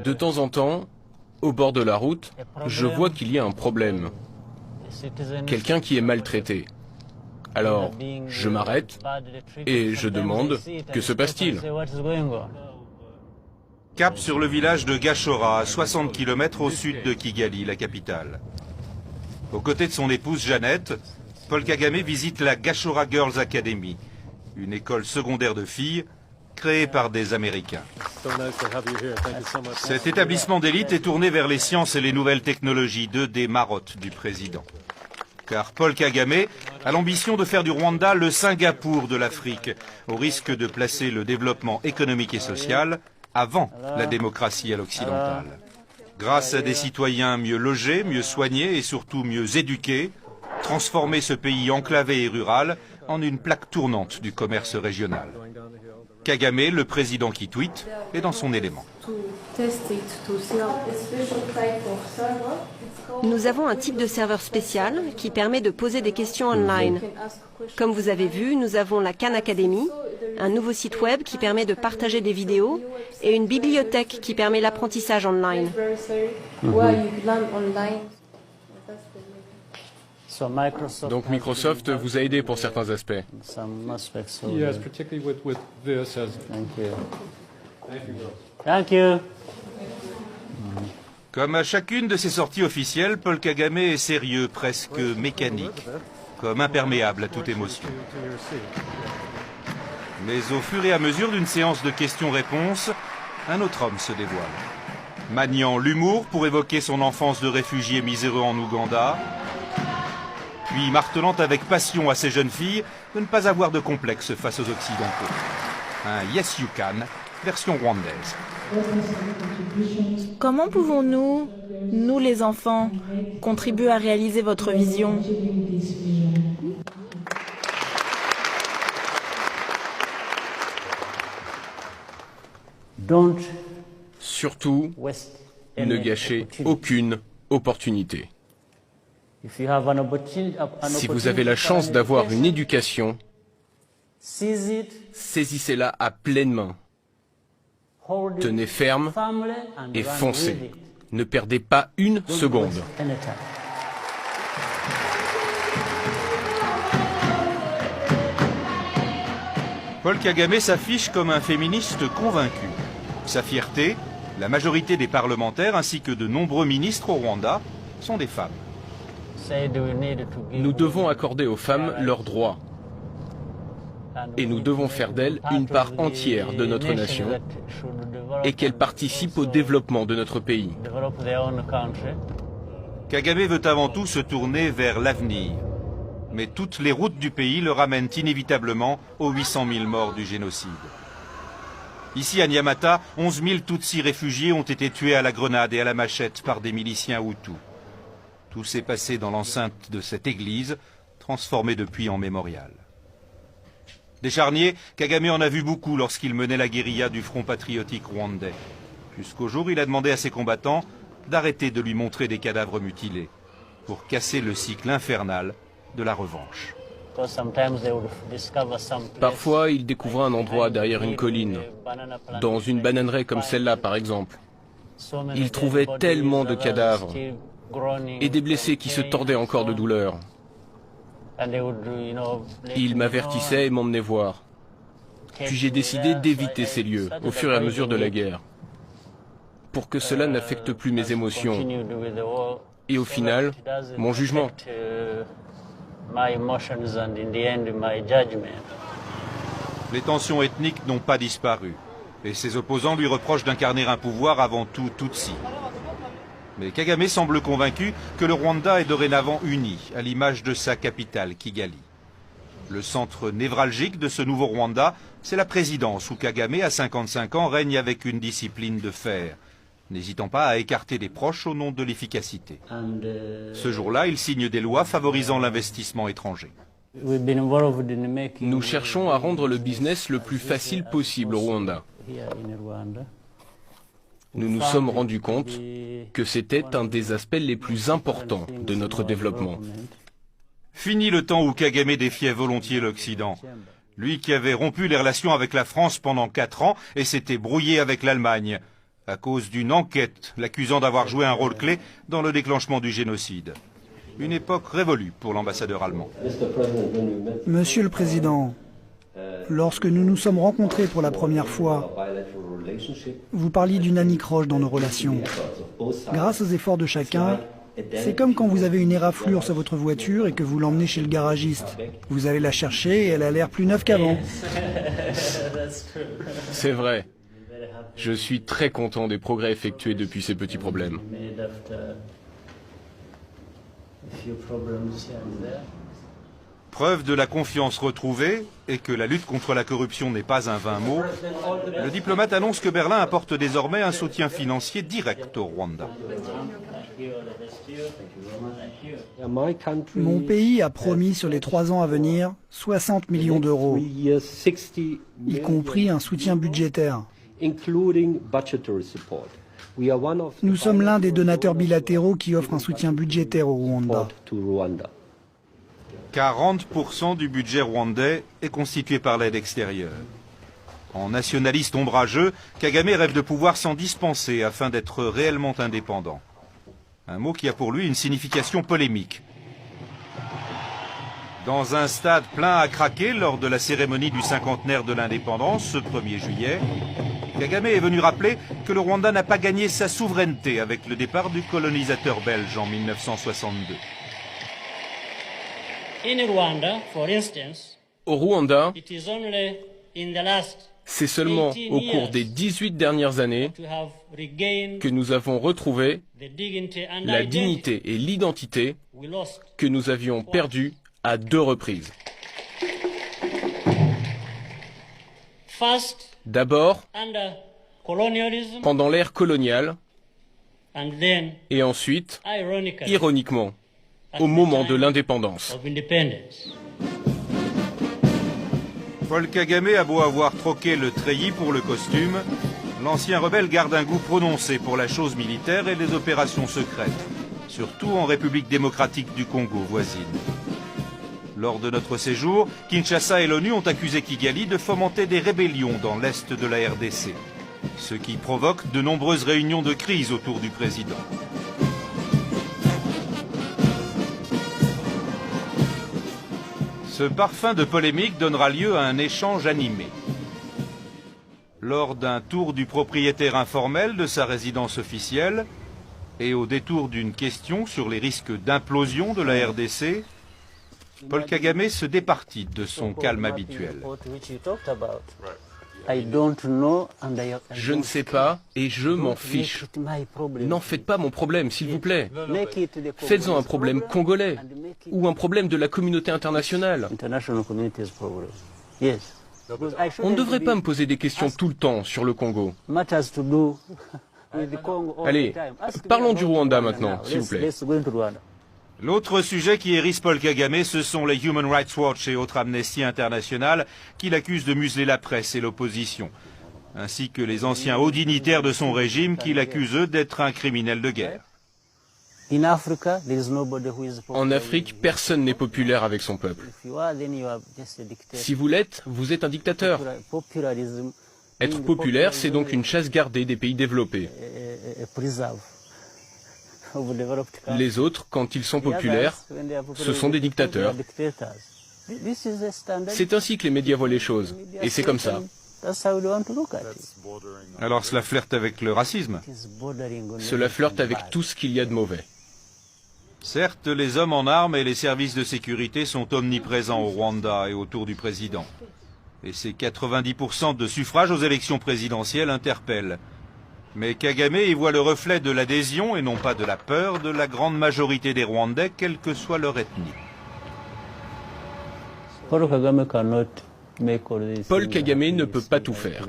De temps en temps, au bord de la route, je vois qu'il y a un problème. Quelqu'un qui est maltraité. Alors, je m'arrête et je demande « Que se passe-t-il » Cap sur le village de Gachora, à 60 km au sud de Kigali, la capitale. Aux côtés de son épouse Jeannette, Paul Kagame visite la Gachora Girls Academy, une école secondaire de filles créée par des Américains. Cet établissement d'élite est tourné vers les sciences et les nouvelles technologies, deux des marottes du président. Car Paul Kagame a l'ambition de faire du Rwanda le Singapour de l'Afrique, au risque de placer le développement économique et social avant la démocratie à l'occidentale. Grâce à des citoyens mieux logés, mieux soignés et surtout mieux éduqués, transformer ce pays enclavé et rural en une plaque tournante du commerce régional. Kagame, le président qui tweet, est dans son élément. Nous avons un type de serveur spécial qui permet de poser des questions online. Comme vous avez vu, nous avons la Khan Academy, un nouveau site web qui permet de partager des vidéos et une bibliothèque qui permet l'apprentissage online. Donc Microsoft vous a aidé pour certains aspects. Yes, particularly with this as Thank you. Comme à chacune de ses sorties officielles, Paul Kagame est sérieux, presque mécanique, comme imperméable à toute émotion. Mais au fur et à mesure d'une séance de questions-réponses, un autre homme se dévoile. Maniant l'humour pour évoquer son enfance de réfugié miséreux en Ouganda, puis martelant avec passion à ces jeunes filles de ne pas avoir de complexe face aux Occidentaux. Un « Yes You Can » version rwandaise. Comment pouvons-nous, nous les enfants, contribuer à réaliser votre vision ? Surtout, ne gâchez aucune opportunité. Si vous avez la chance d'avoir une éducation, saisissez-la à pleine main. Tenez ferme et foncez. Ne perdez pas une seconde. Paul Kagame s'affiche comme un féministe convaincu. Sa fierté, la majorité des parlementaires ainsi que de nombreux ministres au Rwanda sont des femmes. Nous devons accorder aux femmes leurs droits. Et nous devons faire d'elles une part entière de notre nation et qu'elles participent au développement de notre pays. Kagame veut avant tout se tourner vers l'avenir. Mais toutes les routes du pays le ramènent inévitablement aux 800 000 morts du génocide. Ici à Nyamata, 11 000 Tutsis réfugiés ont été tués à la grenade et à la machette par des miliciens Hutus. Tout s'est passé dans l'enceinte de cette église, transformée depuis en mémorial. Des charniers, Kagame en a vu beaucoup lorsqu'il menait la guérilla du Front patriotique rwandais. Jusqu'au jour où il a demandé à ses combattants d'arrêter de lui montrer des cadavres mutilés, pour casser le cycle infernal de la revanche. Parfois, il découvrait un endroit derrière une colline, dans une bananeraie comme celle-là par exemple. Il trouvait tellement de cadavres et des blessés qui se tordaient encore de douleur. Il m'avertissait et m'emmenait voir. Puis j'ai décidé d'éviter ces lieux au fur et à mesure de la guerre, pour que cela n'affecte plus mes émotions et au final, mon jugement. Les tensions ethniques n'ont pas disparu, et ses opposants lui reprochent d'incarner un pouvoir avant tout Tutsi. Mais Kagame semble convaincu que le Rwanda est dorénavant uni, à l'image de sa capitale, Kigali. Le centre névralgique de ce nouveau Rwanda, c'est la présidence, où Kagame, à 55 ans, règne avec une discipline de fer, n'hésitant pas à écarter des proches au nom de l'efficacité. Ce jour-là, il signe des lois favorisant l'investissement étranger. Nous cherchons à rendre le business le plus facile possible au Rwanda. Nous nous sommes rendus compte que c'était un des aspects les plus importants de notre développement. Fini le temps où Kagame défiait volontiers l'Occident. Lui qui avait rompu les relations avec la France pendant 4 ans et s'était brouillé avec l'Allemagne. à cause d'une enquête l'accusant d'avoir joué un rôle clé dans le déclenchement du génocide. Une époque révolue pour l'ambassadeur allemand. Monsieur le Président, lorsque nous nous sommes rencontrés pour la première fois, vous parliez d'une anicroche dans nos relations. Grâce aux efforts de chacun, c'est comme quand vous avez une éraflure sur votre voiture et que vous l'emmenez chez le garagiste. Vous allez la chercher et elle a l'air plus neuve qu'avant. C'est vrai. Je suis très content des progrès effectués depuis ces petits problèmes. Preuve de la confiance retrouvée et que la lutte contre la corruption n'est pas un vain mot, le diplomate annonce que Berlin apporte désormais un soutien financier direct au Rwanda. Mon pays a promis sur les 3 ans à venir 60 millions d'euros, y compris un soutien budgétaire. Nous sommes l'un des donateurs bilatéraux qui offrent un soutien budgétaire au Rwanda. 40% du budget rwandais est constitué par l'aide extérieure. En nationaliste ombrageux, Kagame rêve de pouvoir s'en dispenser afin d'être réellement indépendant. Un mot qui a pour lui une signification polémique. Dans un stade plein à craquer lors de la cérémonie du cinquantenaire de l'indépendance, ce 1er juillet, Kagame est venu rappeler que le Rwanda n'a pas gagné sa souveraineté avec le départ du colonisateur belge en 1962. Au Rwanda, c'est seulement au cours des 18 dernières années que nous avons retrouvé la dignité et l'identité que nous avions perdues à 2 reprises. D'abord, pendant l'ère coloniale, et ensuite, ironiquement, au moment de l'indépendance. Paul Kagame a beau avoir troqué le treillis pour le costume, l'ancien rebelle garde un goût prononcé pour la chose militaire et les opérations secrètes, surtout en République démocratique du Congo voisine. Lors de notre séjour, Kinshasa et l'ONU ont accusé Kigali de fomenter des rébellions dans l'est de la RDC, ce qui provoque de nombreuses réunions de crise autour du président. Ce parfum de polémique donnera lieu à un échange animé. Lors d'un tour du propriétaire informel de sa résidence officielle et au détour d'une question sur les risques d'implosion de la RDC, Paul Kagame se départit de son calme habituel. Je ne sais pas et je m'en fiche. N'en faites pas mon problème, s'il vous plaît. Faites-en un problème congolais ou un problème de la communauté internationale. On ne devrait pas me poser des questions tout le temps sur le Congo. Allez, parlons du Rwanda maintenant, s'il vous plaît. L'autre sujet qui hérisse Paul Kagame, ce sont les Human Rights Watch et autres Amnesty International qui l'accusent de museler la presse et l'opposition, ainsi que les anciens hauts dignitaires de son régime qui l'accusent eux d'être un criminel de guerre. En Afrique, personne n'est populaire avec son peuple. Si vous l'êtes, vous êtes un dictateur. Être populaire, c'est donc une chasse gardée des pays développés. Les autres, quand ils sont populaires, ce sont des dictateurs. C'est ainsi que les médias voient les choses, et c'est comme ça. Alors cela flirte avec le racisme. Cela flirte avec tout ce qu'il y a de mauvais. Certes, les hommes en armes et les services de sécurité sont omniprésents au Rwanda et autour du président. Et ces 90% de suffrages aux élections présidentielles interpellent. Mais Kagame y voit le reflet de l'adhésion et non pas de la peur de la grande majorité des Rwandais, quelle que soit leur ethnie. Paul Kagame ne peut pas tout faire.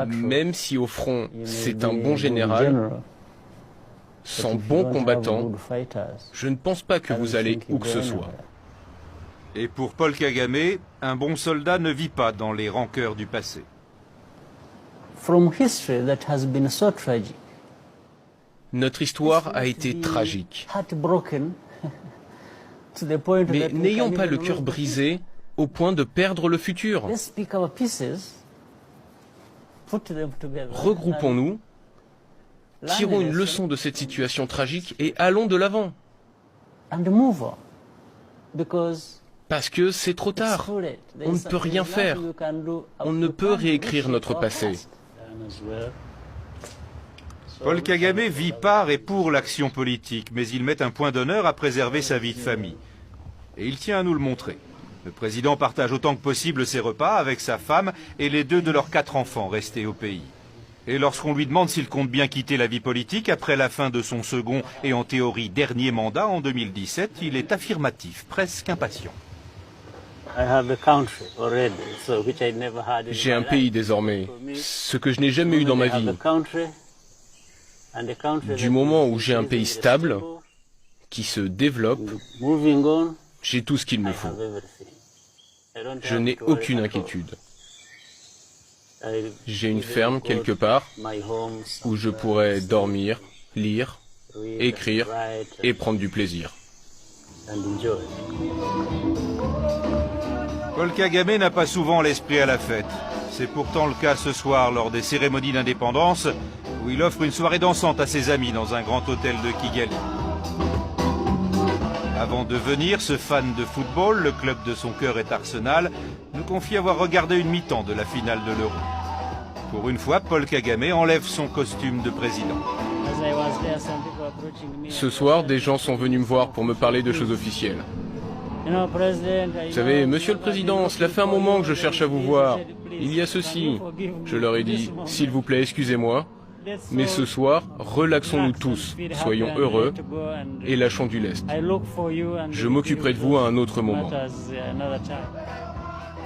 Même si au front c'est un bon général, sans bons combattants, je ne pense pas que vous allez où que ce soit. Et pour Paul Kagame, un bon soldat ne vit pas dans les rancœurs du passé. Notre histoire a été tragique. Mais n'ayant pas le cœur brisé, au point de perdre le futur. Regroupons-nous, tirons une leçon de cette situation tragique et allons de l'avant. Parce que c'est trop tard. On ne peut rien faire. On ne peut réécrire notre passé. Paul Kagame vit par et pour l'action politique, mais il met un point d'honneur à préserver sa vie de famille. Et il tient à nous le montrer. Le président partage autant que possible ses repas avec sa femme et les 2 de leurs 4 enfants restés au pays. Et lorsqu'on lui demande s'il compte bien quitter la vie politique après la fin de son second et en théorie dernier mandat en 2017, il est affirmatif, presque impatient. J'ai un pays désormais, ce que je n'ai jamais eu dans ma vie. Du moment où j'ai un pays stable, qui se développe, j'ai tout ce qu'il me faut. Je n'ai aucune inquiétude. J'ai une ferme quelque part où je pourrais dormir, lire, écrire et prendre du plaisir. Paul Kagame n'a pas souvent l'esprit à la fête. C'est pourtant le cas ce soir lors des cérémonies d'indépendance où il offre une soirée dansante à ses amis dans un grand hôtel de Kigali. Avant de venir, ce fan de football, le club de son cœur est Arsenal, nous confie avoir regardé une mi-temps de la finale de l'Euro. Pour une fois, Paul Kagame enlève son costume de président. Ce soir, des gens sont venus me voir pour me parler de choses officielles. Vous savez, Monsieur le Président, cela fait un moment que je cherche à vous voir. Il y a ceci. Je leur ai dit, s'il vous plaît, excusez-moi, mais ce soir, relaxons-nous tous, soyons heureux et lâchons du lest. Je m'occuperai de vous à un autre moment.